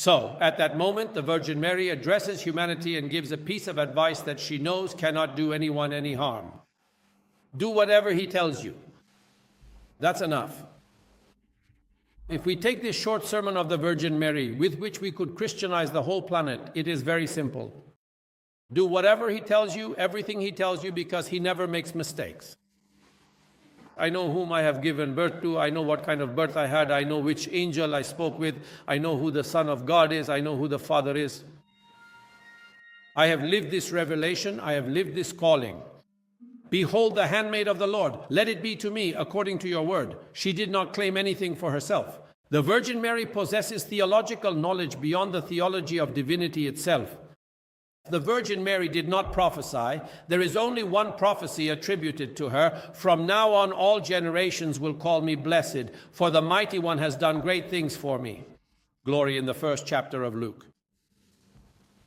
So, at that moment, the Virgin Mary addresses humanity and gives a piece of advice that she knows cannot do anyone any harm. Do whatever he tells you. That's enough. If we take this short sermon of the Virgin Mary, with which we could Christianize the whole planet, it is very simple. Do whatever he tells you, everything he tells you, because he never makes mistakes. I know whom I have given birth to. I know what kind of birth I had. I know which angel I spoke with. I know who the Son of God is. I know who the Father is. I have lived this revelation. I have lived this calling. Behold the handmaid of the Lord. Let it be to me according to your word. She did not claim anything for herself. The Virgin Mary possesses theological knowledge beyond the theology of divinity itself. The Virgin Mary did not prophesy. There is only one prophecy attributed to her. From now on, all generations will call me blessed, for the Mighty One has done great things for me. Glory in the first chapter of Luke.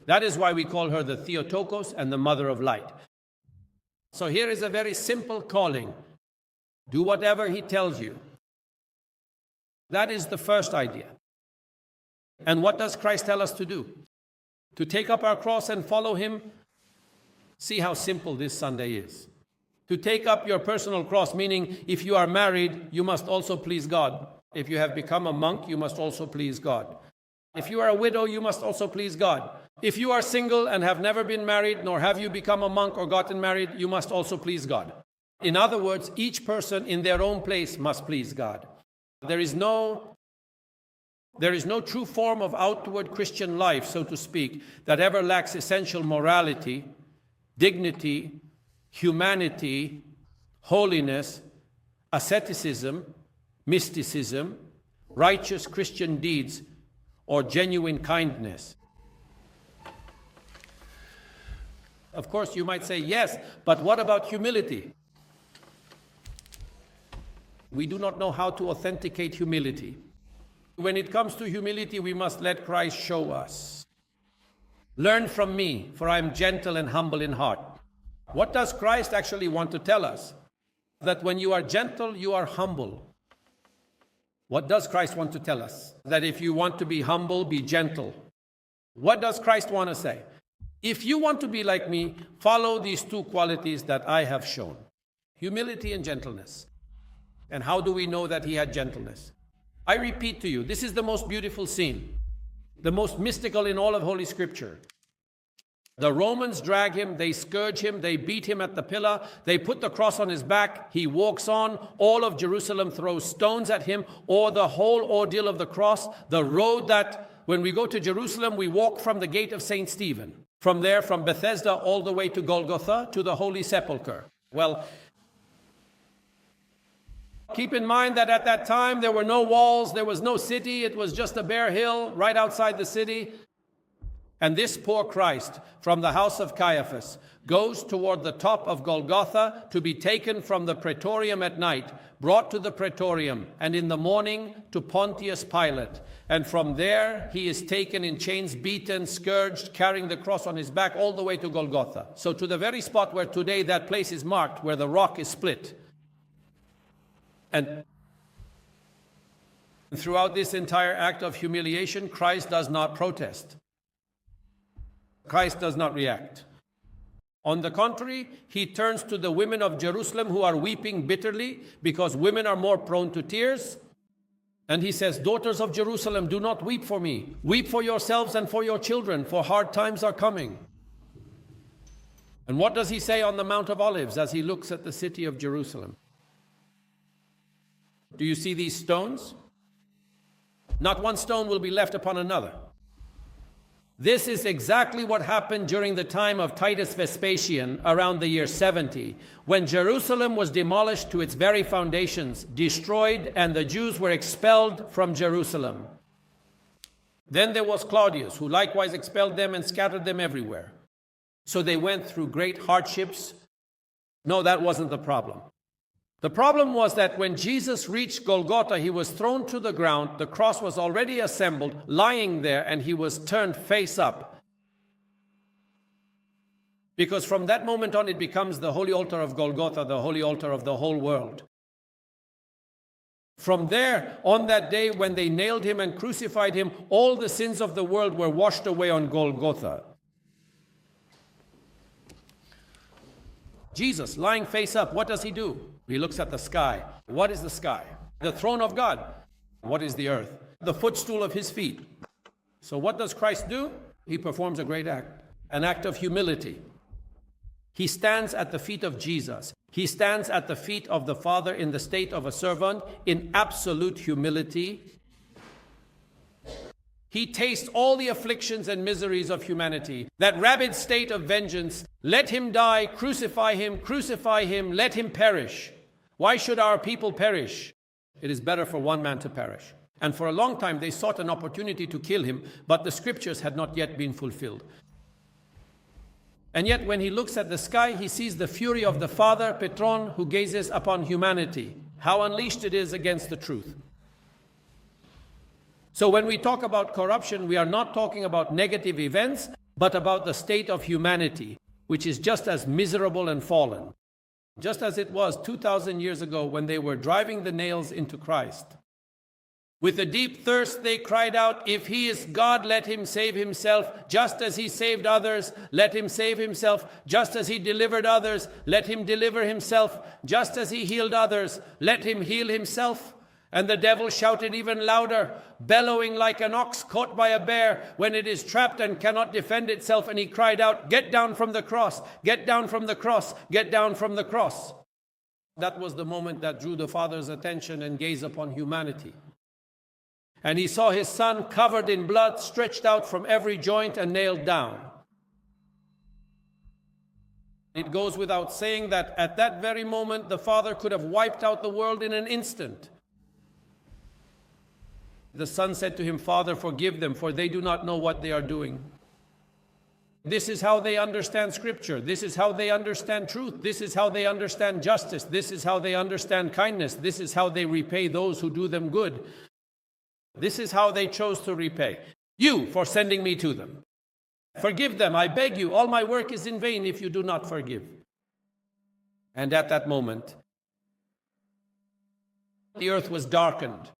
That is why we call her the Theotokos and the Mother of Light. So here is a very simple calling. Do whatever he tells you. That is the first idea. And what does Christ tell us to do? To take up our cross and follow him? See how simple this Sunday is. To take up your personal cross, meaning if you are married, you must also please God. If you have become a monk, you must also please God. If you are a widow, you must also please God. If you are single and have never been married, nor have you become a monk or gotten married, you must also please God. In other words, each person in their own place must please God. There is no true form of outward Christian life, so to speak, that ever lacks essential morality, dignity, humanity, holiness, asceticism, mysticism, righteous Christian deeds, or genuine kindness. Of course, you might say, yes, but what about humility? We do not know how to authenticate humility. When it comes to humility, we must let Christ show us. Learn from me, for I am gentle and humble in heart. What does Christ actually want to tell us? That when you are gentle, you are humble. What does Christ want to tell us? That if you want to be humble, be gentle. What does Christ want to say? If you want to be like me, follow these two qualities that I have shown. Humility and gentleness. And how do we know that he had gentleness? I repeat to you, this is the most beautiful scene, the most mystical in all of Holy Scripture. The Romans drag him, they scourge him, they beat him at the pillar, they put the cross on his back, he walks on, all of Jerusalem throws stones at him, or the whole ordeal of the cross, the road that when we go to Jerusalem, we walk from the gate of St. Stephen. From there, from Bethesda all the way to Golgotha, to the Holy Sepulchre. Well, keep in mind that at that time there were no walls, there was no city, it was just a bare hill right outside the city. And this poor Christ from the house of Caiaphas goes toward the top of Golgotha to be taken from the praetorium at night, brought to the praetorium, and in the morning to Pontius Pilate. And from there he is taken in chains, beaten, scourged, carrying the cross on his back all the way to Golgotha. So to the very spot where today that place is marked, where the rock is split. And throughout this entire act of humiliation, Christ does not protest. Christ does not react. On the contrary, he turns to the women of Jerusalem who are weeping bitterly because women are more prone to tears. And he says, daughters of Jerusalem, do not weep for me. Weep for yourselves and for your children, for hard times are coming. And what does he say on the Mount of Olives as he looks at the city of Jerusalem? Do you see these stones? Not one stone will be left upon another. This is exactly what happened during the time of Titus Vespasian around the year 70, when Jerusalem was demolished to its very foundations, destroyed, and the Jews were expelled from Jerusalem. Then there was Claudius, who likewise expelled them and scattered them everywhere. So they went through great hardships. No, that wasn't the problem. The problem was that when Jesus reached Golgotha, he was thrown to the ground, the cross was already assembled, lying there, and he was turned face up. Because from that moment on, it becomes the holy altar of Golgotha, the holy altar of the whole world. From there, on that day when they nailed him and crucified him, all the sins of the world were washed away on Golgotha. Jesus, lying face up, what does he do? He looks at the sky. What is the sky? The throne of God. What is the earth? The footstool of his feet. So what does Christ do? He performs a great act, an act of humility. He stands at the feet of Jesus. He stands at the feet of the Father in the state of a servant in absolute humility. He tastes all the afflictions and miseries of humanity. That rabid state of vengeance, let him die, crucify him, let him perish. Why should our people perish? It is better for one man to perish. And for a long time they sought an opportunity to kill him, but the scriptures had not yet been fulfilled. And yet when he looks at the sky, he sees the fury of the Father, Petron, who gazes upon humanity. How unleashed it is against the truth. So when we talk about corruption, we are not talking about negative events, but about the state of humanity, which is just as miserable and fallen. Just as it was 2,000 years ago when they were driving the nails into Christ. With a deep thirst they cried out, if he is God, let him save himself. Just as he saved others, let him save himself. Just as he delivered others, let him deliver himself. Just as he healed others, let him heal himself. And the devil shouted even louder, bellowing like an ox caught by a bear when it is trapped and cannot defend itself. And he cried out, get down from the cross, get down from the cross, get down from the cross. That was the moment that drew the Father's attention and gaze upon humanity. And he saw his Son covered in blood, stretched out from every joint and nailed down. It goes without saying that at that very moment, the Father could have wiped out the world in an instant. The Son said to him, Father, forgive them, for they do not know what they are doing. This is how they understand Scripture. This is how they understand truth. This is how they understand justice. This is how they understand kindness. This is how they repay those who do them good. This is how they chose to repay you for sending me to them. Forgive them, I beg you. All my work is in vain if you do not forgive. And at that moment, the earth was darkened.